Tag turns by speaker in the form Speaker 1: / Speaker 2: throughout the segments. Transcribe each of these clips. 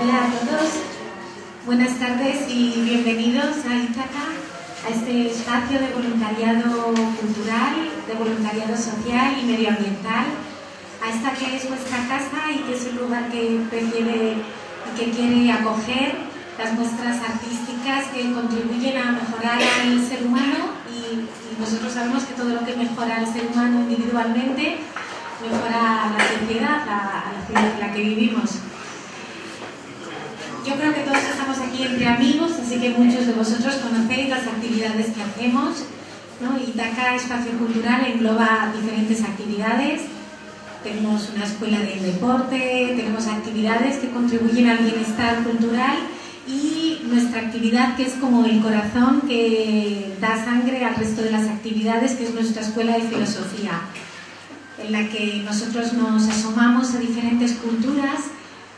Speaker 1: Hola a todos, buenas tardes y bienvenidos a Ítaca, a este espacio de voluntariado cultural, de voluntariado social y medioambiental, a esta que es vuestra casa y que es un lugar que prefiere y que quiere acoger las muestras artísticas que contribuyen a mejorar al ser humano y nosotros sabemos que todo lo que mejora al ser humano individualmente mejora la sociedad, a la ciudad en la que vivimos. Yo creo que todos estamos aquí entre amigos, así que muchos de vosotros conocéis las actividades que hacemos, ¿no? Ítaca Espacio Cultural engloba diferentes actividades. Tenemos una escuela de deporte, tenemos actividades que contribuyen al bienestar cultural y nuestra actividad que es como el corazón que da sangre al resto de las actividades, que es nuestra escuela de filosofía, en la que nosotros nos asomamos a diferentes culturas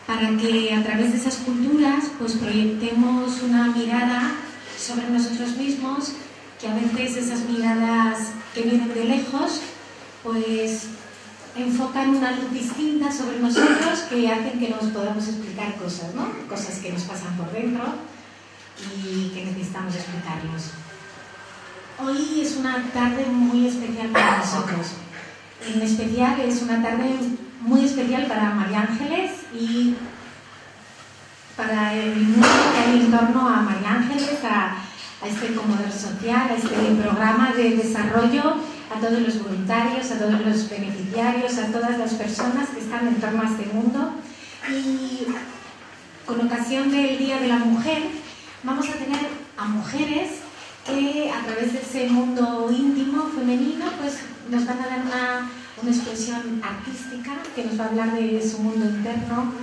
Speaker 1: para que a través de esas culturas pues proyectemos una mirada sobre nosotros mismos, que a veces esas miradas que vienen de lejos pues enfocan una luz distinta sobre nosotros que hacen que nos podamos explicar cosas, ¿no? Cosas que nos pasan por dentro y que necesitamos explicarnos. Hoy es una tarde muy especial para nosotros. En especial es una tarde muy especial para María Ángeles y para el mundo que hay en torno a María Ángeles, a este comedor social, a este programa de desarrollo, a todos los voluntarios, a todos los beneficiarios, a todas las personas que están en torno a este mundo. Y con ocasión del Día de la Mujer vamos a tener a mujeres que a través de ese mundo íntimo, femenino, pues nos van a dar una expresión artística que nos va a hablar de su mundo interno.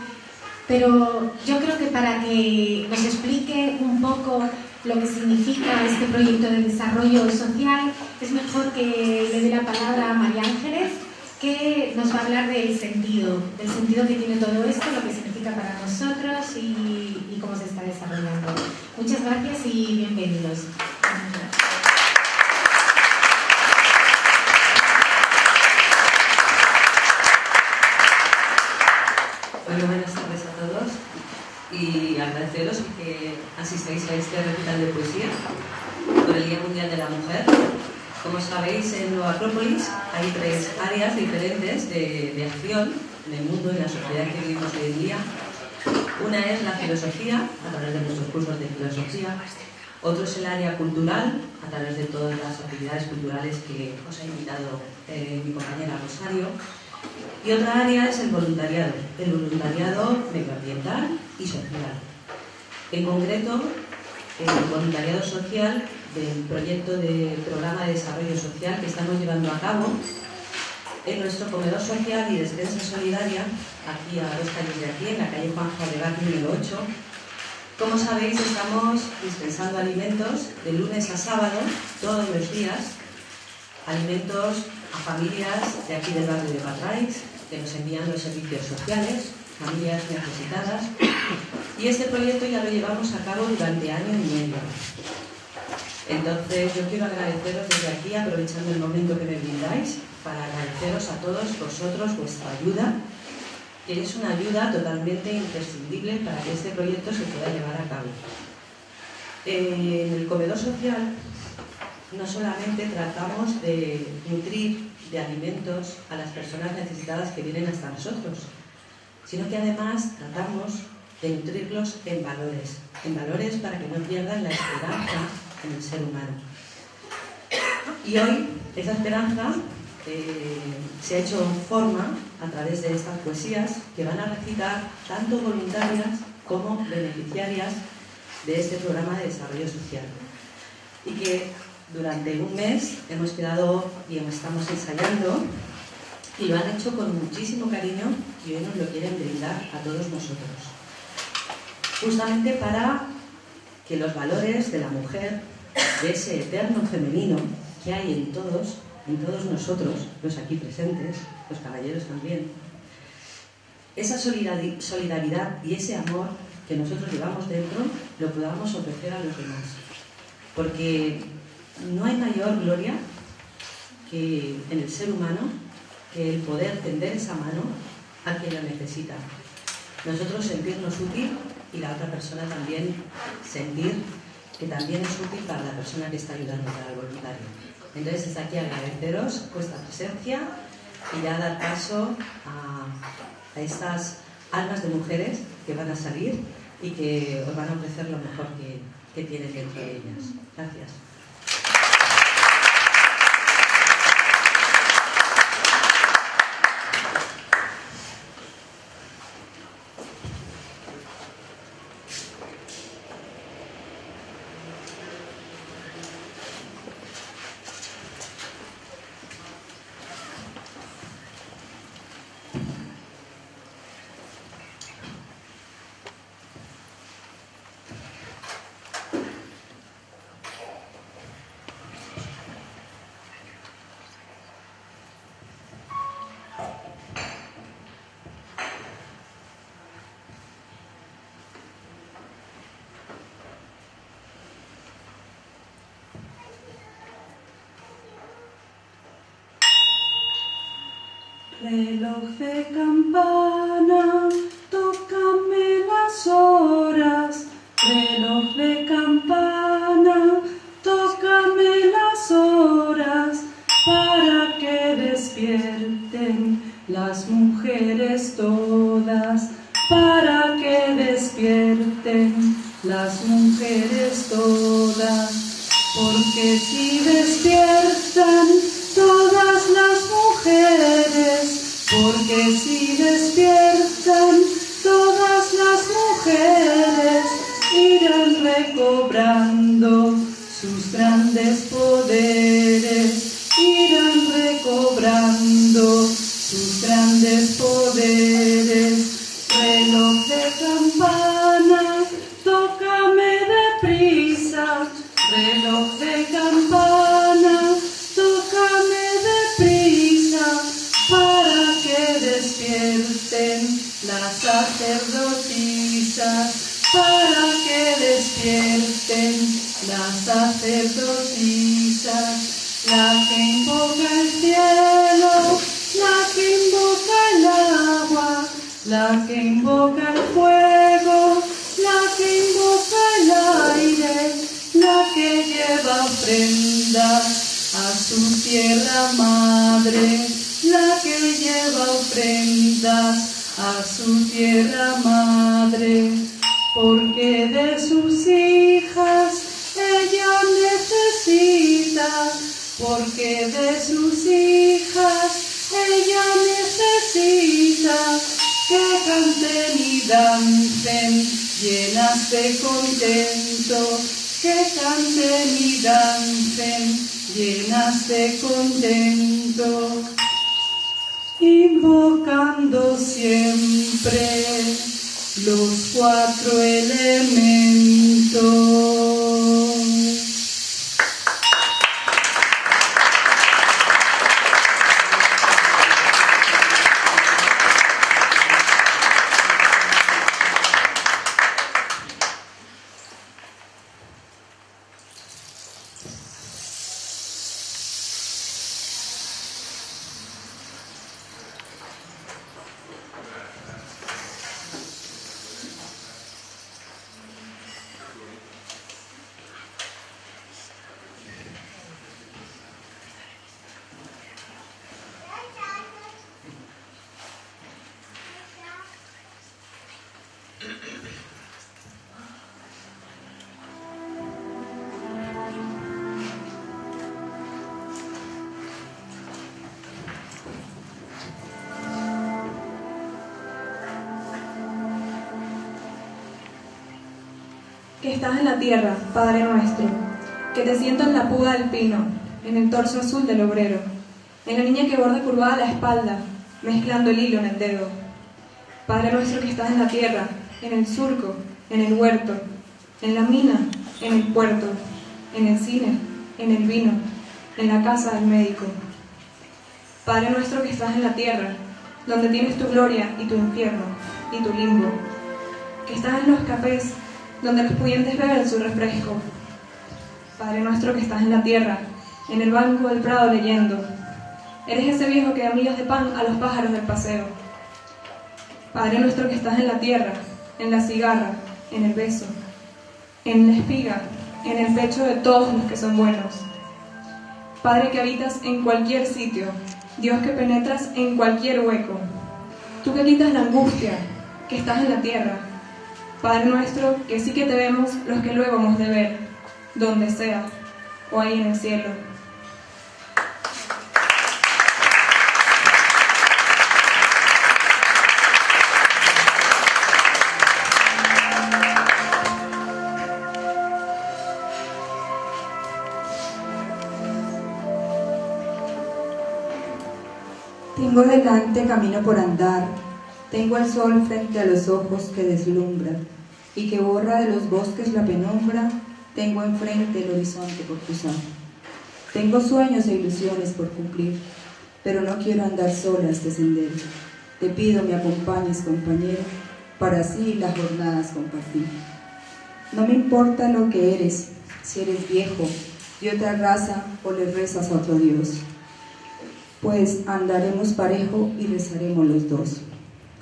Speaker 1: Pero yo creo que para que nos explique un poco lo que significa este proyecto de desarrollo social, es mejor que le dé la palabra a María Ángeles, que nos va a hablar del sentido que tiene todo esto, lo que significa para nosotros y cómo se está desarrollando. Muchas gracias y bienvenidos.
Speaker 2: Bueno, buenas tardes a todos y agradeceros que asistáis a este recital de poesía por el Día Mundial de la Mujer. Como sabéis, en Nueva Acrópolis hay 3 áreas diferentes de acción en el mundo y en la sociedad que vivimos hoy en día. Una es la filosofía, a través de nuestros cursos de filosofía. Otro es el área cultural, a través de todas las actividades culturales que os ha invitado mi compañera Rosario. Y otra área es el voluntariado medioambiental y social. En concreto, el voluntariado social del proyecto de programa de desarrollo social que estamos llevando a cabo en nuestro comedor social y despensa solidaria, aquí a 2 calles de aquí, en la calle Juan Fabregat número 8. Como sabéis, estamos dispensando alimentos de lunes a sábado, todos los días, alimentos a familias de aquí del barrio de Patrais, que nos envían los servicios sociales, familias necesitadas, y este proyecto ya lo llevamos a cabo durante año y medio. Entonces yo quiero agradeceros desde aquí, aprovechando el momento que me brindáis, para agradeceros a todos vosotros vuestra ayuda, que es una ayuda totalmente imprescindible para que este proyecto se pueda llevar a cabo. En el comedor social no solamente tratamos de nutrir de alimentos a las personas necesitadas que vienen hasta nosotros, sino que además tratamos de nutrirlos en valores para que no pierdan la esperanza en el ser humano. Y hoy esa esperanza se ha hecho forma a través de estas poesías que van a recitar tanto voluntarias como beneficiarias de este programa de desarrollo social, y que durante un mes hemos quedado y estamos ensayando, y lo han hecho con muchísimo cariño y hoy nos lo quieren brindar a todos nosotros, justamente para que los valores de la mujer, de ese eterno femenino que hay en todos nosotros, los aquí presentes, los caballeros también, esa solidaridad y ese amor que nosotros llevamos dentro, lo podamos ofrecer a los demás. Porque no hay mayor gloria que en el ser humano que el poder tender esa mano a quien la necesita. nosotros sentirnos útil y la otra persona también sentir que también es útil para la persona que está ayudando, para el voluntario. Entonces, desde aquí agradeceros vuestra presencia y ya dar paso a estas almas de mujeres que van a salir y que os van a ofrecer lo mejor que tienen dentro de ellas. Gracias.
Speaker 3: Reloj de campana, tócame las horas. Reloj de campana, tócame las horas, para que despierten las mujeres todas, para que despierten las mujeres todas, porque si despiertan todas las mujeres, porque si despiertan todas las mujeres, irán recobrando sus grandes poderes, irán recobrando sus grandes poderes. Reloj de campana, tócame deprisa, reloj de campana, tócame deprisa, para que despierten las sacerdotisas, para que despierten las sacerdotisas, la que invoca el cielo, la que invoca el agua, la que invoca el fuego, la que invoca el aire, la que lleva ofrendas a su tierra madre, la que lleva ofrendas a su tierra madre, porque de sus hijas ella necesita, porque de sus hijas ella necesita que canten y dancen llenas de contento, que canten y dancen llenas de contento, invocando siempre los 4 elementos.
Speaker 4: Que estás en la tierra, Padre nuestro, que te siento en la puda del pino, en el torso azul del obrero, en la niña que borda curvada la espalda, mezclando el hilo en el dedo. Padre nuestro que estás en la tierra, en el surco, en el huerto, en la mina, en el puerto, en el cine, en el vino, en la casa del médico. Padre nuestro que estás en la tierra, donde tienes tu gloria y tu infierno, y tu limbo, que estás en los cafés, donde los pudientes beben su refresco. Padre nuestro que estás en la tierra, en el banco del prado leyendo, eres ese viejo que da migas de pan a los pájaros del paseo. Padre nuestro que estás en la tierra, en la cigarra, en el beso, en la espiga, en el pecho de todos los que son buenos. Padre que habitas en cualquier sitio, Dios que penetras en cualquier hueco. Tú que quitas la angustia, que estás en la tierra. Padre nuestro, que sí que te vemos los que luego hemos de ver, donde sea, o ahí en el cielo.
Speaker 5: Tengo delante camino por andar, tengo el sol frente a los ojos que deslumbra y que borra de los bosques la penumbra, tengo enfrente el horizonte por cruzar. Tengo sueños e ilusiones por cumplir, pero no quiero andar sola este sendero. Te pido me acompañes, compañero, para así las jornadas compartir. No me importa lo que eres, si eres viejo, de otra raza o le rezas a otro Dios, pues andaremos parejo y rezaremos los dos.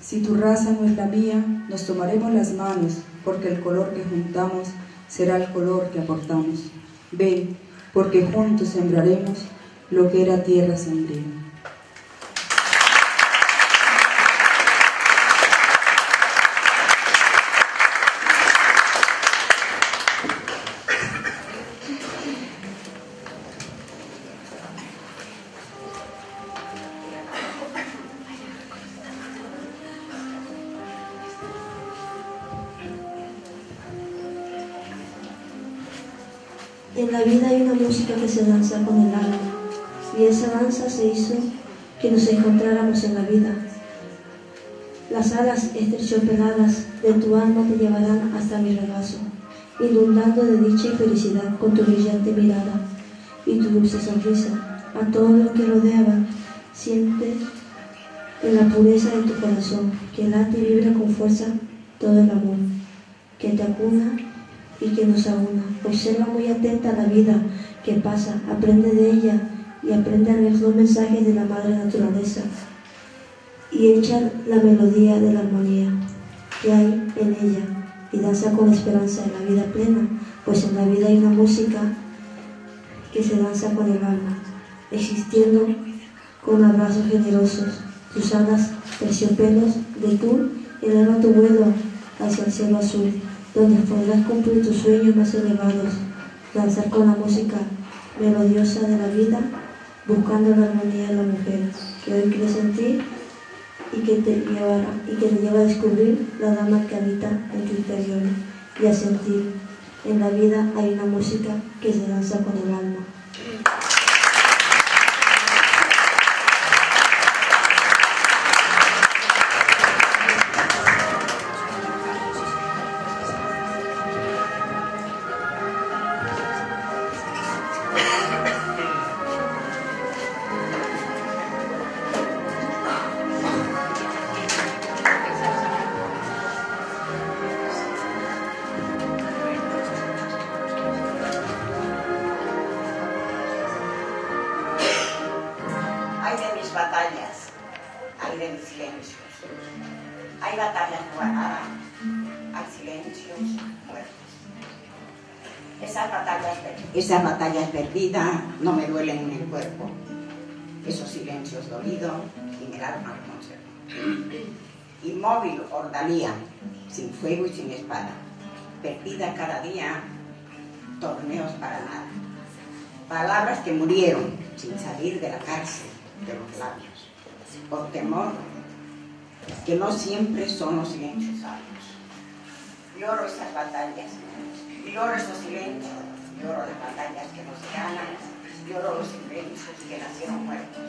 Speaker 5: Si tu raza no es la mía, nos tomaremos las manos, porque el color que juntamos será el color que aportamos. Ven, porque juntos sembraremos lo que era tierra sembría.
Speaker 6: En la vida hay una música que se danza con el alma, y esa danza se hizo que nos encontráramos en la vida. Las alas esterciopeladas de tu alma te llevarán hasta mi regazo, inundando de dicha y felicidad con tu brillante mirada y tu dulce sonrisa. A todo lo que rodeaba, siente en la pureza de tu corazón, que late y vibra con fuerza todo el amor, que te acuna y que nos aúna. Observa muy atenta la vida que pasa, aprende de ella y aprende a leer los mensajes de la madre naturaleza y echa la melodía de la armonía que hay en ella y danza con esperanza en la vida plena, pues en la vida hay una música que se danza con el alma, existiendo con abrazos generosos. Tus alas terciopelos de tul eleva tu vuelo hacia el cielo azul, donde podrás cumplir tus sueños más elevados, danzar con la música melodiosa de la vida, buscando la armonía de la mujer que hoy crece en ti y que te lleva a descubrir la dama que habita en tu interior y a sentir. En la vida hay una música que se danza con el alma.
Speaker 7: Esas batallas perdidas no me duelen en el cuerpo, esos silencios dolidos en el alma conservo. Inmóvil ordalía, sin fuego y sin espada, perdida cada día, torneos para nada. Palabras que murieron sin salir de la cárcel de los labios, por temor que no siempre son los silencios sabios. Lloro esas batallas, lloro esos silencios, lloro las batallas que no se ganan, lloro los silencios que nacieron muertos.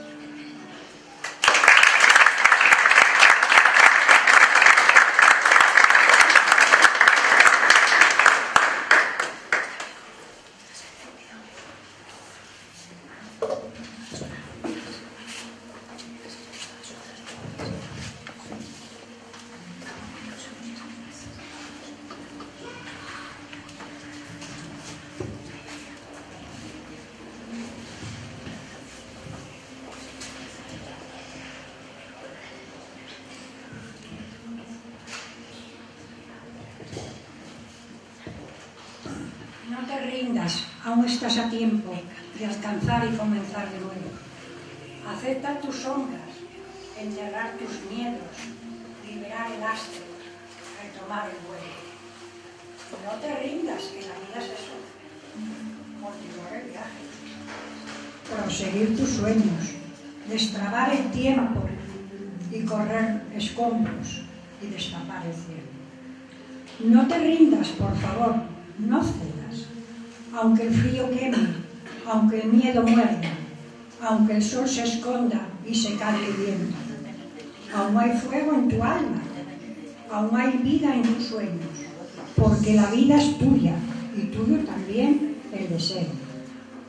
Speaker 8: rindas, aún estás a tiempo de alcanzar y comenzar de nuevo. Acepta tus sombras, enterrar tus miedos, liberar el astro, retomar el vuelo. No te rindas, que la vida es eso. Continuar el viaje. Proseguir tus sueños, destrabar el tiempo y correr escombros y destapar el cielo. No te rindas, por favor, no cedas. Aunque el frío queme, aunque el miedo muerda, aunque el sol se esconda y se calle el viento. Aún hay fuego en tu alma, aún hay vida en tus sueños, porque la vida es tuya y tuyo también el deseo,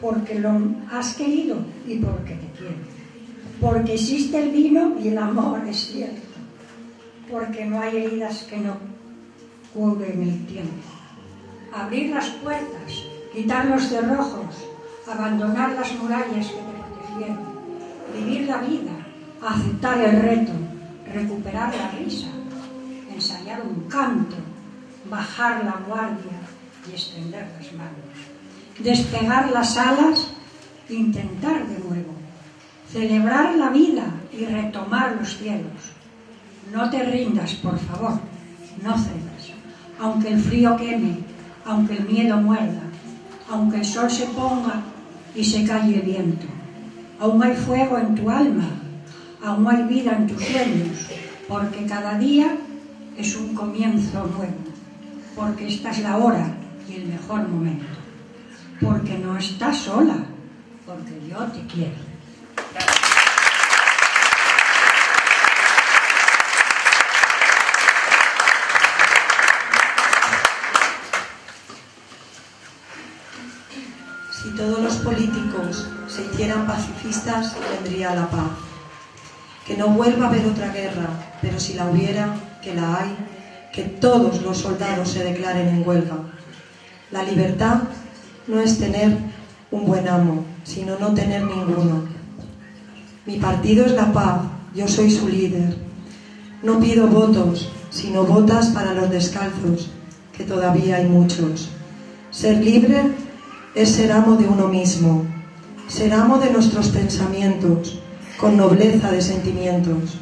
Speaker 8: porque lo has querido y porque te quiero, porque existe el vino y el amor es cierto, porque no hay heridas que no cubren el tiempo. Abrir las puertas, quitar los cerrojos, abandonar las murallas que te protegieron, vivir la vida, aceptar el reto, recuperar la risa, ensayar un canto, bajar la guardia y extender las manos, despegar las alas, intentar de nuevo, celebrar la vida y retomar los cielos. No te rindas, por favor, no cedas, aunque el frío queme, aunque el miedo muerda, aunque el sol se ponga y se calle el viento. Aún hay fuego en tu alma, aún hay vida en tus sueños, porque cada día es un comienzo nuevo, porque esta es la hora y el mejor momento, porque no estás sola, porque yo te quiero.
Speaker 9: Si todos los políticos se hicieran pacifistas, vendría la paz. Que no vuelva a haber otra guerra, pero si la hubiera, que la hay, que todos los soldados se declaren en huelga. La libertad no es tener un buen amo, sino no tener ninguno. Mi partido es la paz, yo soy su líder. No pido votos, sino botas para los descalzos, que todavía hay muchos. Ser libre es ser amo de uno mismo, ser amo de nuestros pensamientos, con nobleza de sentimientos,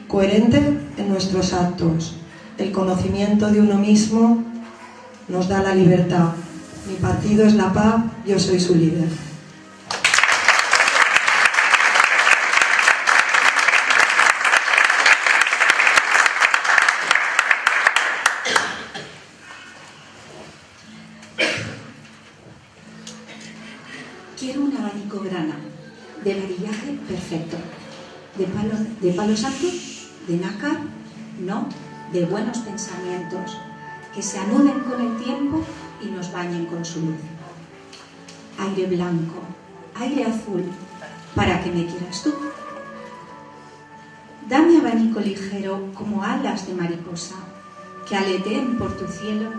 Speaker 9: coherente en nuestros actos. El conocimiento de uno mismo nos da la libertad. Mi partido es la paz, yo soy su líder.
Speaker 10: Quiero un abanico grana, de varillaje perfecto, de palo santo, de nácar, no, de buenos pensamientos, que se anuden con el tiempo y nos bañen con su luz. Aire blanco, aire azul, para que me quieras tú. Dame abanico ligero como alas de mariposa, que aleteen por tu cielo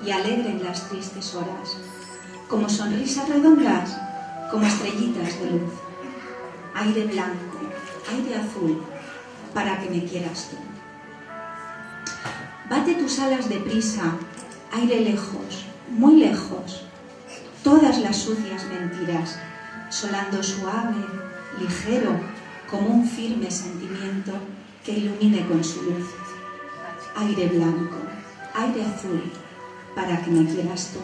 Speaker 10: y alegren las tristes horas, como sonrisas redondas, como estrellitas de luz. Aire blanco, aire azul, para que me quieras tú. Bate tus alas deprisa, aire lejos, muy lejos, todas las sucias mentiras, solando suave, ligero, como un firme sentimiento que ilumine con su luz. Aire blanco, aire azul, para que me quieras tú.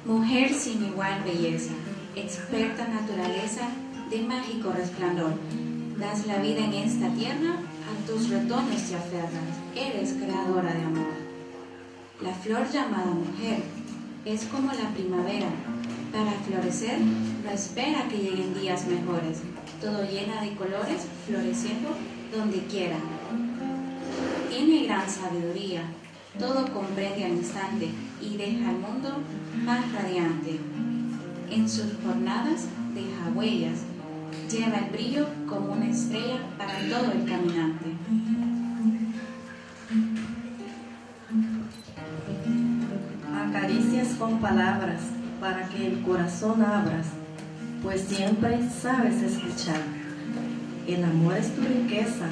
Speaker 11: Mujer sin igual belleza, experta naturaleza de mágico resplandor, das la vida en esta tierra, a tus retones te aferras, eres creadora de amor. La flor llamada mujer es como la primavera, para florecer no espera que lleguen días mejores, todo llena de colores, floreciendo donde quiera. Tiene gran sabiduría, todo comprende al instante y deja al mundo más radiante. En sus jornadas deja huellas, lleva el brillo como una estrella para todo el caminante.
Speaker 12: Acaricias con palabras para que el corazón abras, pues siempre sabes escuchar. El amor es tu riqueza,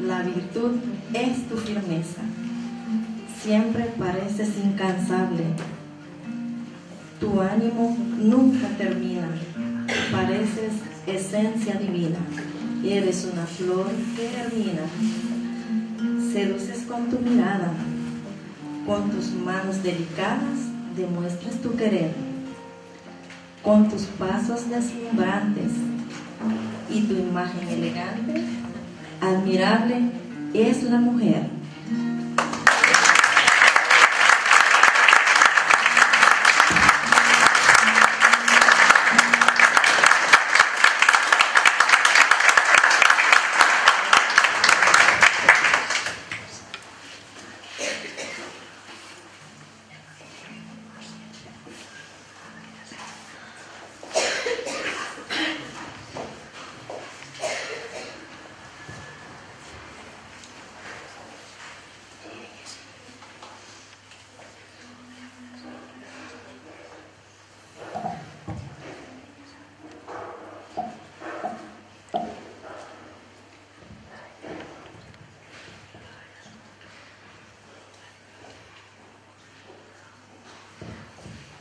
Speaker 12: la virtud es tu firmeza. Siempre pareces incansable, tu ánimo nunca termina, pareces esencia divina, eres una flor que germina. Seduces con tu mirada, con tus manos delicadas demuestras tu querer, con tus pasos deslumbrantes y tu imagen elegante, admirable es la mujer.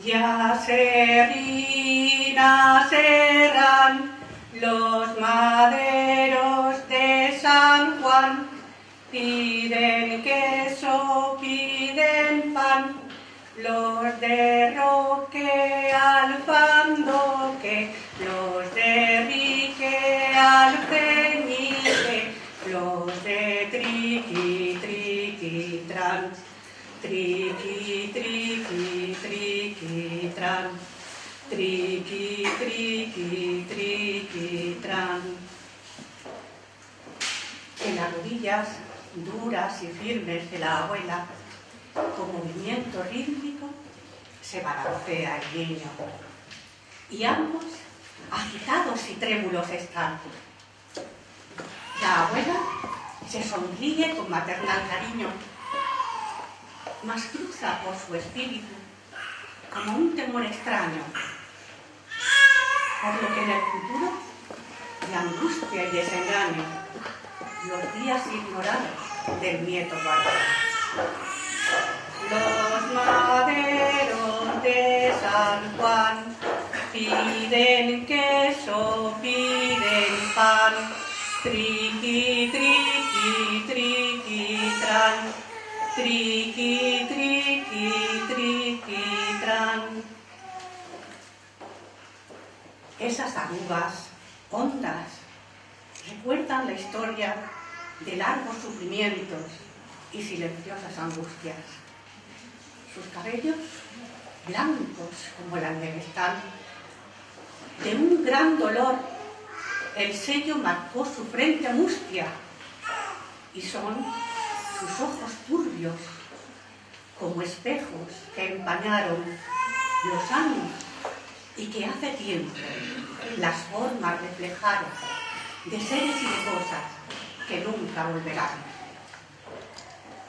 Speaker 3: Ya nacerán los maderos de San Juan, piden queso, piden pan, los de Roque Alfandoque, los de Rique Alfeñique, los de Triqui, Triqui, Tran. Triqui, triqui, triqui, tran. Triqui, triqui, triqui, tran. En las rodillas duras y firmes de la abuela, con movimiento rítmico, se balancea el niño. Y ambos agitados y trémulos están. La abuela se sonríe con maternal cariño, mas cruza por su espíritu como un temor extraño, por lo que en el futuro, de angustia y desengaño, los días ignorados del nieto guardarán. Los maderos de San Juan piden queso, piden pan, triqui, triqui, triqui, tran. Triqui, triqui, triqui, tran. Esas arrugas hondas recuerdan la historia de largos sufrimientos y silenciosas angustias. Sus cabellos, blancos como la nieve, están. De un gran dolor, el sello marcó su frente a mustia, y son sus ojos turbios, como espejos que empañaron los años y que hace tiempo las formas reflejaron de seres y de cosas que nunca volverán.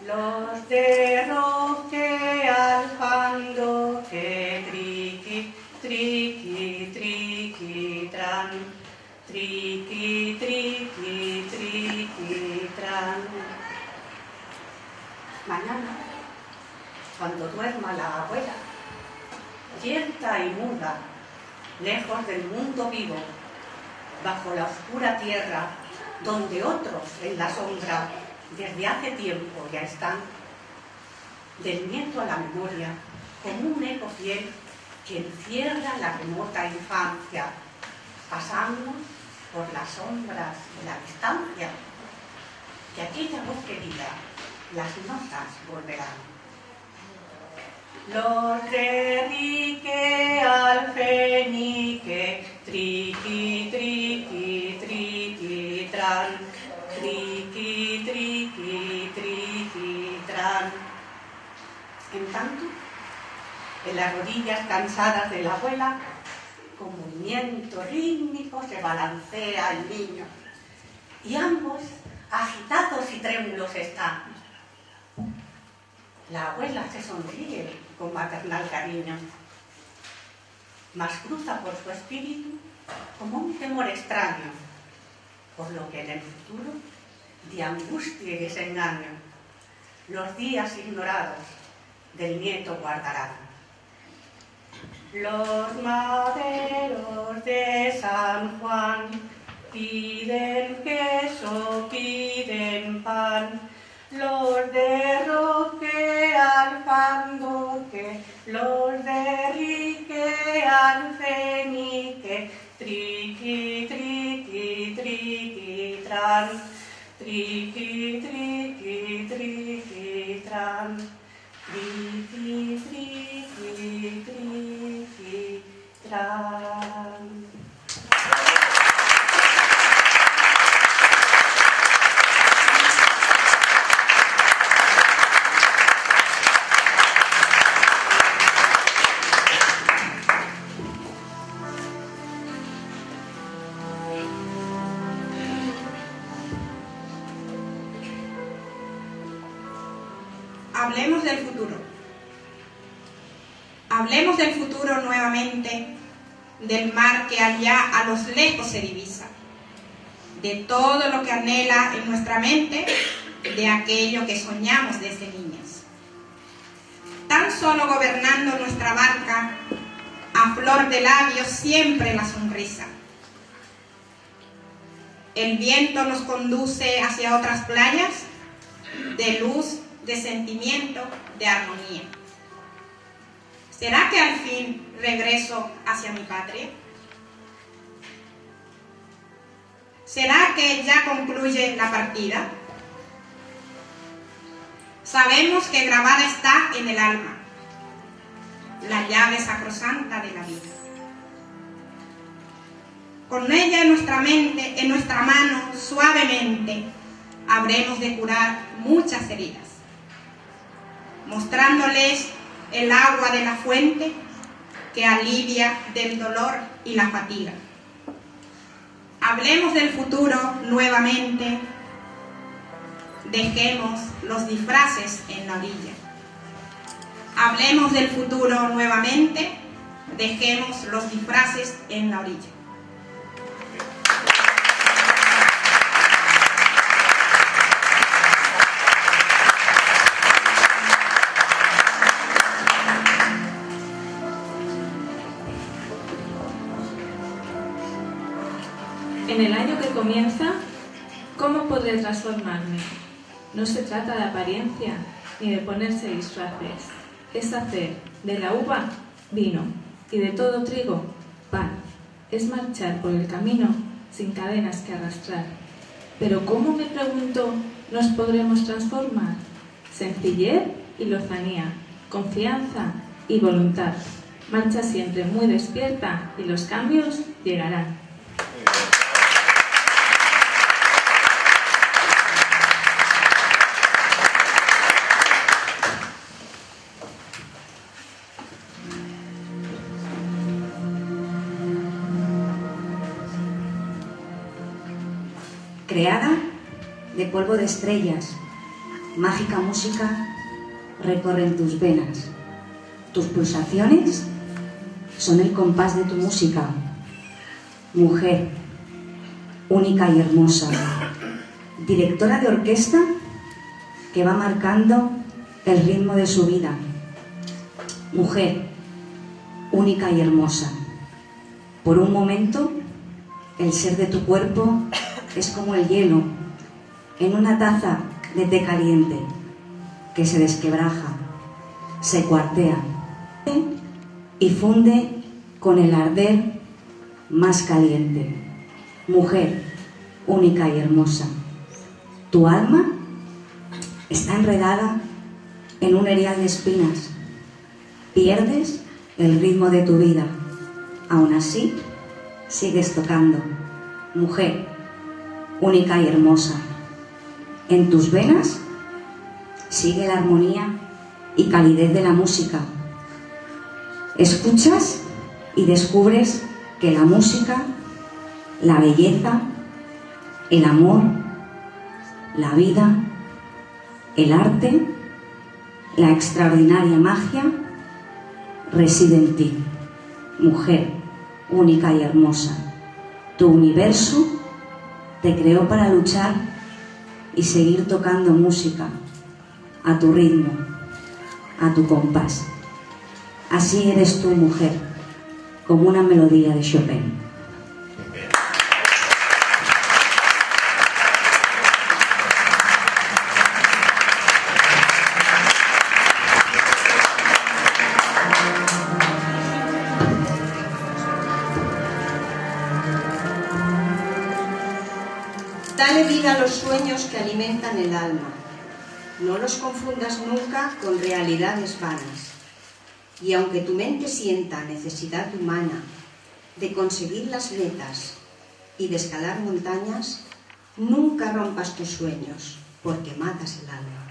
Speaker 3: Los de Roque Alfandoque, triqui, triqui, triqui, tran. Triqui, triqui, triqui, tran. Mañana, cuando duerma la abuela, quieta y muda, lejos del mundo vivo, bajo la oscura tierra, donde otros en la sombra desde hace tiempo ya están, del nieto a la memoria, como un eco fiel que encierra la remota infancia, pasando por las sombras de la distancia, que aquella voz querida las notas volverán. Los de Rique Alfeñique, triqui, triqui, triqui, tran. Triqui, triqui, triqui, tran. En tanto, en las rodillas cansadas de la abuela, con movimiento rítmico se balancea el niño, y ambos agitados y trémulos están. La abuela se sonríe con maternal cariño, mas cruza por su espíritu como un temor extraño, por lo que en el futuro, de angustia y desengaño, los días ignorados del nieto guardarán. Los maderos de San Juan piden queso, piden pan, los de Roque alfan doque, los de Rique al cenique, triqui, triqui, triqui, tran, triqui, triqui, triqui, tran, triqui, triqui, triqui, tran.
Speaker 13: Hablemos del futuro. Hablemos del futuro nuevamente, del mar que allá a los lejos se divisa, de todo lo que anhela en nuestra mente, de aquello que soñamos desde niñas. Tan solo gobernando nuestra barca, a flor de labios siempre la sonrisa. El viento nos conduce hacia otras playas, de luz, de sentimiento, de armonía. ¿Será que al fin regreso hacia mi patria? ¿Será que ya concluye la partida? Sabemos que grabada está en el alma la llave sacrosanta de la vida. Con ella en nuestra mente, en nuestra mano, suavemente, habremos de curar muchas heridas, mostrándoles el agua de la fuente que alivia del dolor y la fatiga. Hablemos del futuro nuevamente, dejemos los disfraces en la orilla. Hablemos del futuro nuevamente, dejemos los disfraces en la orilla.
Speaker 14: En el año que comienza, ¿cómo podré transformarme? No se trata de apariencia ni de ponerse disfraces. Es hacer de la uva vino y de todo trigo pan. Es marchar por el camino sin cadenas que arrastrar. Pero ¿cómo, me pregunto, nos podremos transformar? Sencillez y lozanía, confianza y voluntad. Marcha siempre muy despierta y los cambios llegarán.
Speaker 15: Creada de polvo de estrellas, mágica música recorre en tus venas. Tus pulsaciones son el compás de tu música. Mujer, única y hermosa, directora de orquesta que va marcando el ritmo de su vida. Mujer, única y hermosa. Por un momento, el ser de tu cuerpo es como el hielo en una taza de té caliente que se desquebraja, se cuartea y funde con el arder más caliente. Mujer, única y hermosa, tu alma está enredada en un erial de espinas. Pierdes el ritmo de tu vida. Aún así, sigues tocando. Mujer, única y hermosa. En tus venas sigue la armonía y calidez de la música. Escuchas y descubres que la música, la belleza, el amor, la vida, el arte, la extraordinaria magia reside en ti, mujer única y hermosa. Tu universo te creó para luchar y seguir tocando música a tu ritmo, a tu compás. Así eres tú, mujer, como una melodía de Chopin.
Speaker 10: Dale vida a los sueños que alimentan el alma. No los confundas nunca con realidades vanas. Y aunque tu mente sienta necesidad humana de conseguir las metas y de escalar montañas, nunca rompas tus sueños, porque matas el alma.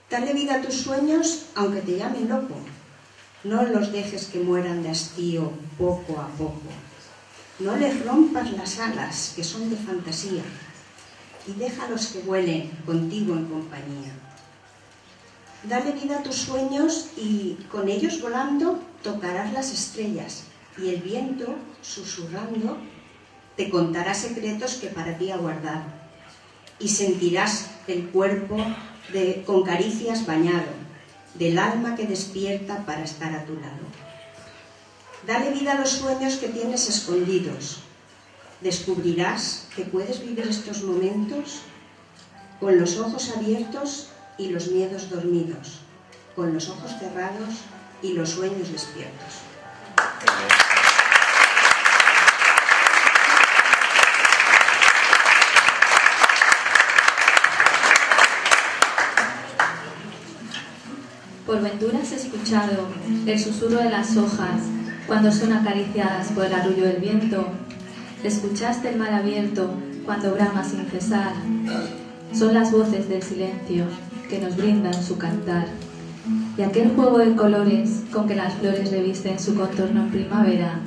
Speaker 10: Dale vida a tus sueños aunque te llamen loco. No los dejes que mueran de hastío poco a poco. No les rompas las alas, que son de fantasía, y déjalos que vuelen contigo en compañía. Dale vida a tus sueños y con ellos volando tocarás las estrellas, y el viento, susurrando, te contará secretos que para ti ha guardado, y sentirás el cuerpo con caricias bañado, del alma que despierta para estar a tu lado. Dale vida a los sueños que tienes escondidos. Descubrirás que puedes vivir estos momentos con los ojos abiertos y los miedos dormidos, con los ojos cerrados y los sueños despiertos.
Speaker 14: Por ventura has escuchado el susurro de las hojas cuando son acariciadas por el arrullo del viento. Escuchaste el mar abierto cuando brama sin cesar. Son las voces del silencio que nos brindan su cantar. Y aquel juego de colores con que las flores revisten su contorno en primavera.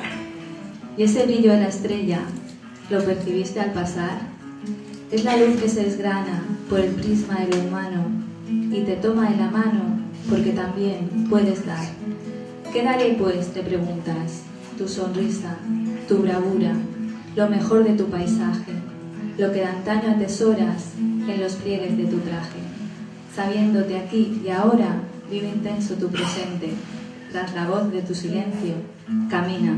Speaker 14: Y ese brillo de la estrella, ¿lo percibiste al pasar? Es la luz que se desgrana por el prisma de lo humano y te toma de la mano porque también puedes dar. ¿Qué daré pues? Te preguntas. Tu sonrisa, tu bravura, lo mejor de tu paisaje, lo que de antaño atesoras en los pliegues de tu traje. Sabiéndote aquí y ahora, vive intenso tu presente. Tras la voz de tu silencio, camina,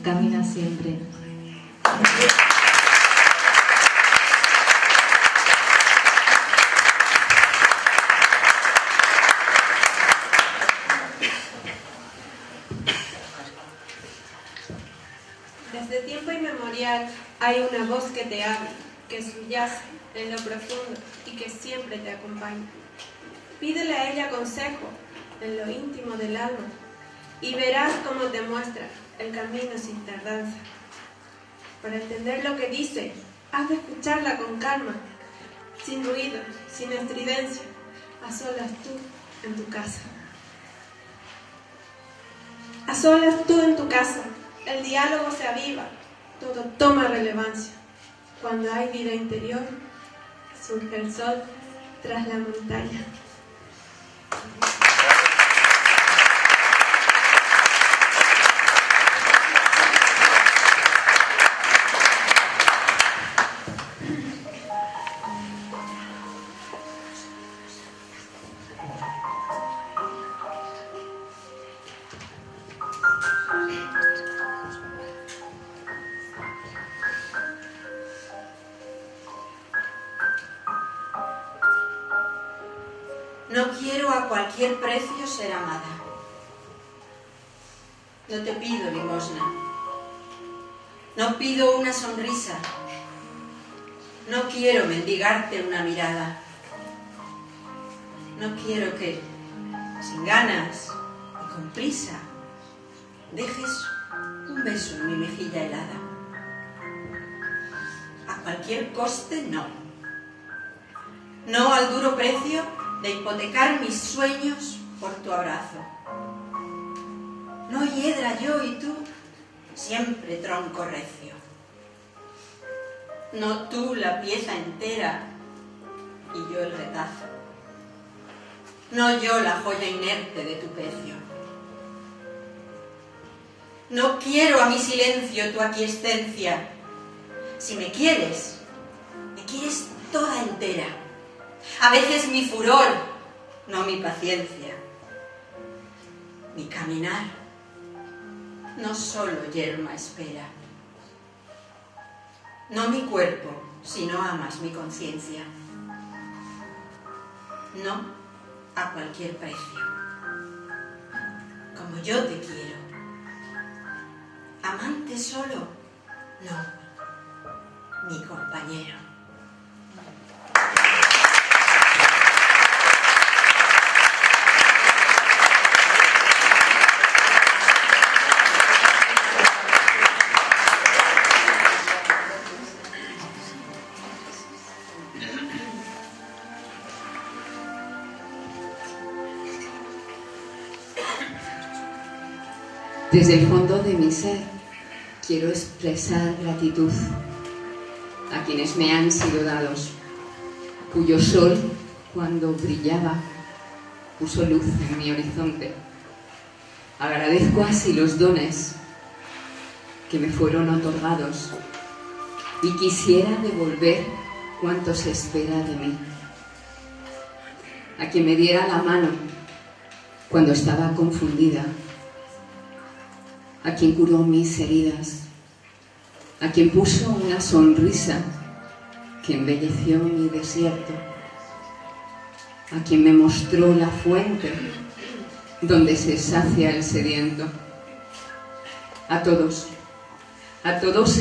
Speaker 14: camina siempre.
Speaker 16: Desde tiempo inmemorial hay una voz que te habla, que subyace en lo profundo y que siempre te acompaña. Pídele a ella consejo en lo íntimo del alma y verás cómo te muestra el camino sin tardanza. Para entender lo que dice, has de escucharla con calma, sin ruido, sin estridencia, a solas tú en tu casa. A solas tú en tu casa. El diálogo se aviva, todo toma relevancia. Cuando hay vida interior, surge el sol tras la montaña.
Speaker 10: No quiero a cualquier precio ser amada. No te pido limosna. No pido una sonrisa. No quiero mendigarte una mirada. No quiero que, sin ganas y con prisa, dejes un beso en mi mejilla helada. A cualquier coste, no. No al duro precio
Speaker 17: de hipotecar mis sueños por tu abrazo. No hiedra yo y tú, siempre tronco recio. No tú la pieza entera y yo el retazo. No yo la joya inerte de tu pecio. No quiero a mi silencio tu aquiescencia. Si me quieres toda entera. A veces mi furor, no mi paciencia. Mi caminar no solo yerma espera. No mi cuerpo, si no amas mi conciencia. No a cualquier precio. Como yo te quiero. Amante solo, no, mi compañero.
Speaker 18: Desde el fondo de mi ser quiero expresar gratitud a quienes me han sido dados, cuyo sol, cuando brillaba, puso luz en mi horizonte. Agradezco así los dones que me fueron otorgados y quisiera devolver cuanto se espera de mí. A quien me diera la mano cuando estaba confundida, a quien curó mis heridas, a quien puso una sonrisa que embelleció mi desierto, a quien me mostró la fuente donde se sacia el sediento. A todos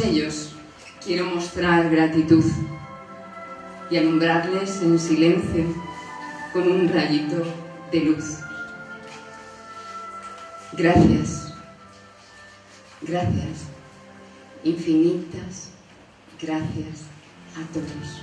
Speaker 18: ellos quiero mostrar gratitud y alumbrarles en silencio con un rayito de luz. Gracias. Gracias, infinitas gracias a todos.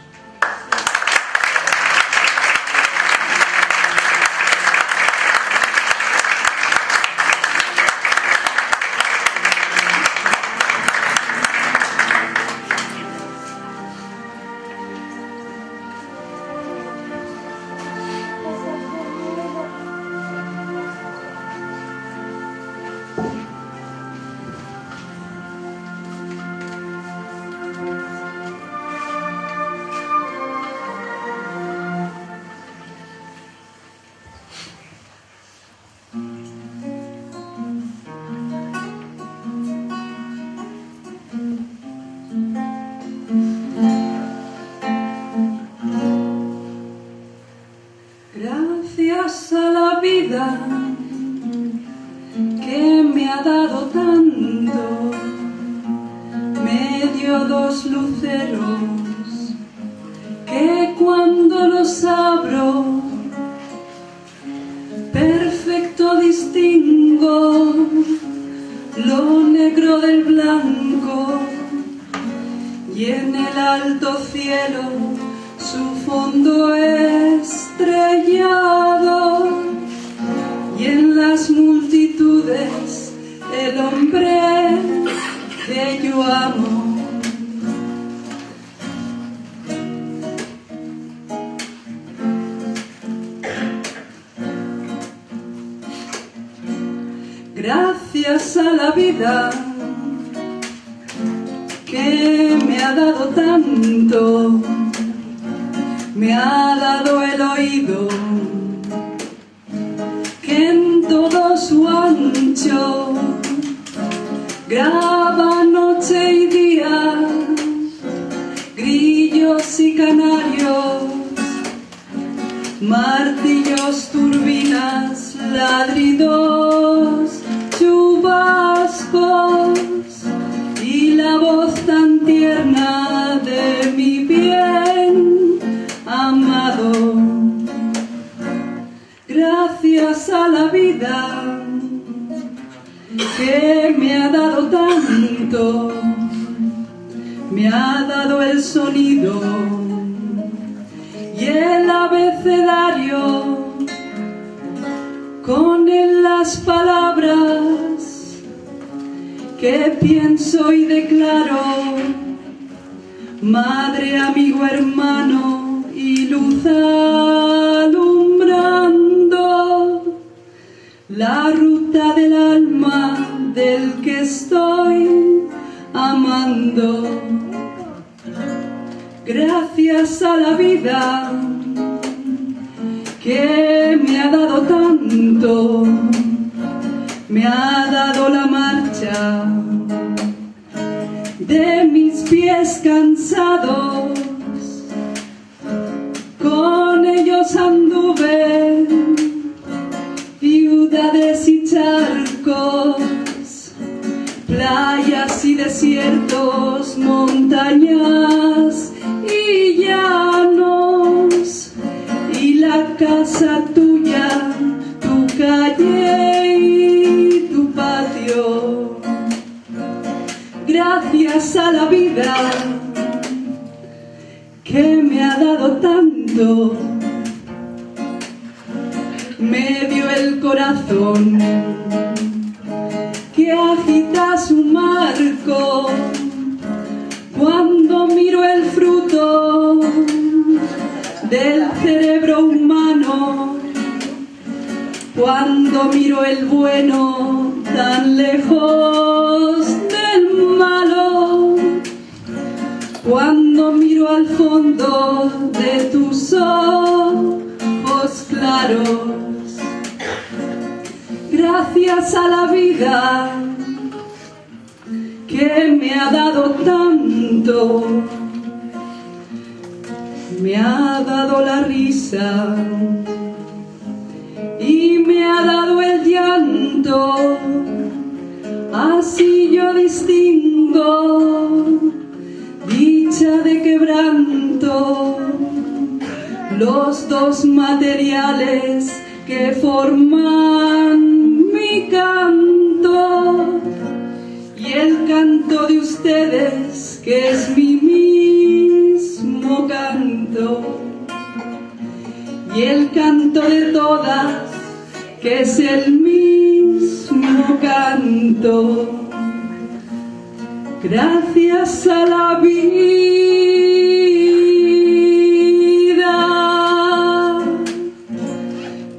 Speaker 19: Gracias a la vida que me ha dado tanto, me dio dos luceros que cuando los abro perfecto distingo lo negro del blanco, y en el alto cielo su fondo estrellado, y en las multitudes el hombre que yo amo. Gracias a la vida que me ha dado tanto, me ha dado el oído que en todo su ancho graba noche y día, grillos y canarios, martillos, turbinas, ladridos, chubascos y la voz tan tierna de mi bien amado. Gracias a la vida que me ha dado tanto, me ha dado el sonido y el abecedario las palabras que pienso y declaro, madre, amigo, hermano y luz alumbrando la ruta del alma del que estoy amando. Gracias a la vida que me ha dado tanto, me ha dado la marcha de mis pies cansados, con ellos anduve ciudades y charcos, playas y desiertos, montañas y llanos, y la casa tuya, tu calle y tu patio. Gracias a la vida que me ha dado tanto, me dio el corazón que agita su marco cuando miro el fruto del cerebro humano, cuando miro el bueno tan lejos del malo, cuando miro al fondo de tus ojos claros. Gracias a la vida que me ha dado tanto, me ha dado la risa y me ha dado el llanto, así yo distingo dicha de quebranto, los dos materiales que forman mi canto, y el canto de ustedes que es mi mismo canto, y el canto de todas que es el mismo canto. Gracias a la vida,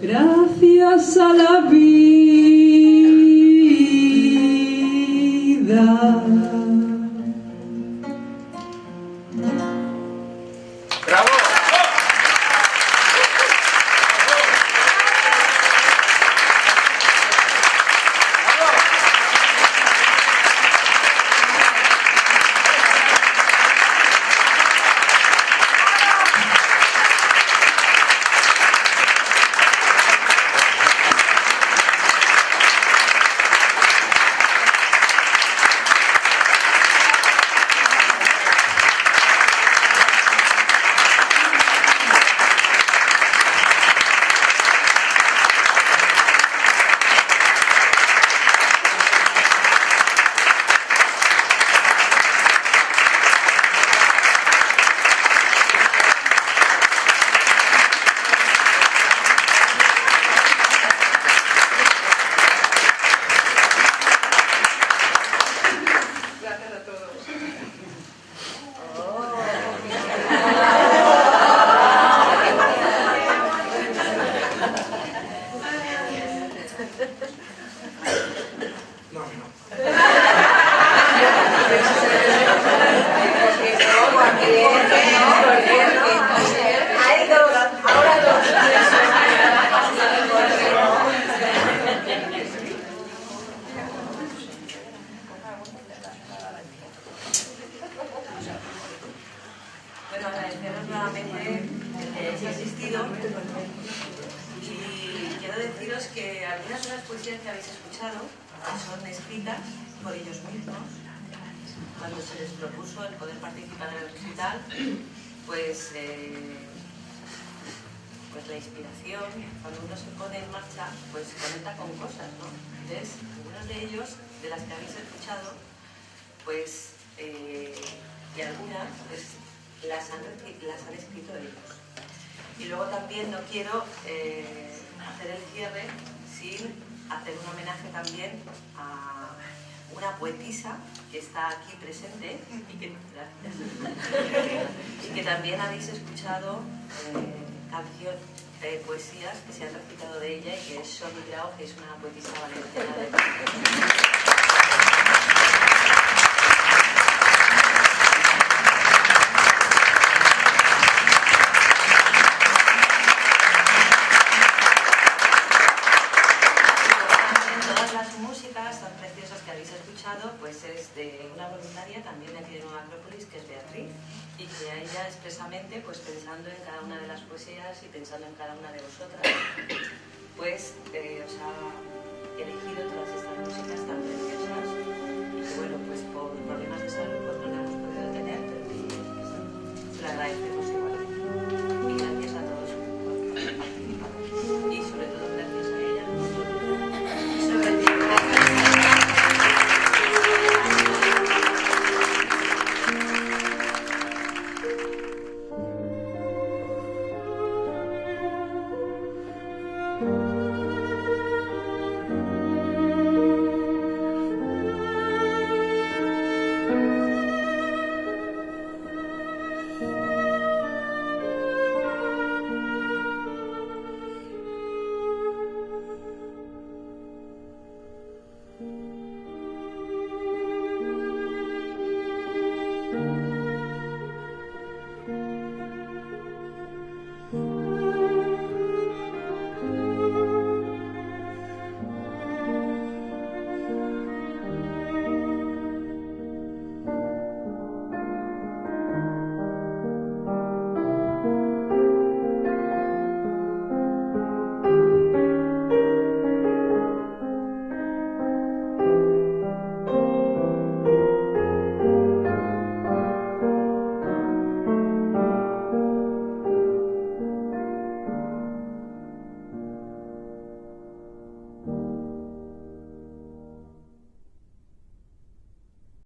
Speaker 19: gracias a la vida.
Speaker 20: ¡Bravo!
Speaker 2: Bueno, agradeceros nuevamente que hayáis asistido y quiero deciros que algunas de las poesías que habéis escuchado son escritas por ellos mismos. Cuando se les propuso el poder participar en el recital, pues la inspiración, cuando uno se pone en marcha, pues se conecta con cosas, ¿no? Entonces, algunos de ellos, de las que habéis escuchado, pues, y algunas, pues, las han escrito ellos. Y luego también no quiero hacer el cierre sin
Speaker 20: hacer un homenaje también a una poetisa que está aquí presente y que, y que también habéis escuchado poesías que se han recitado de ella, y que es Sonia Grau, que es una poetisa valenciana de pues es de una voluntaria también aquí de Nueva Acrópolis, que es Beatriz, y que a ella expresamente, pues pensando en cada una de las poesías y pensando en cada una de vosotras,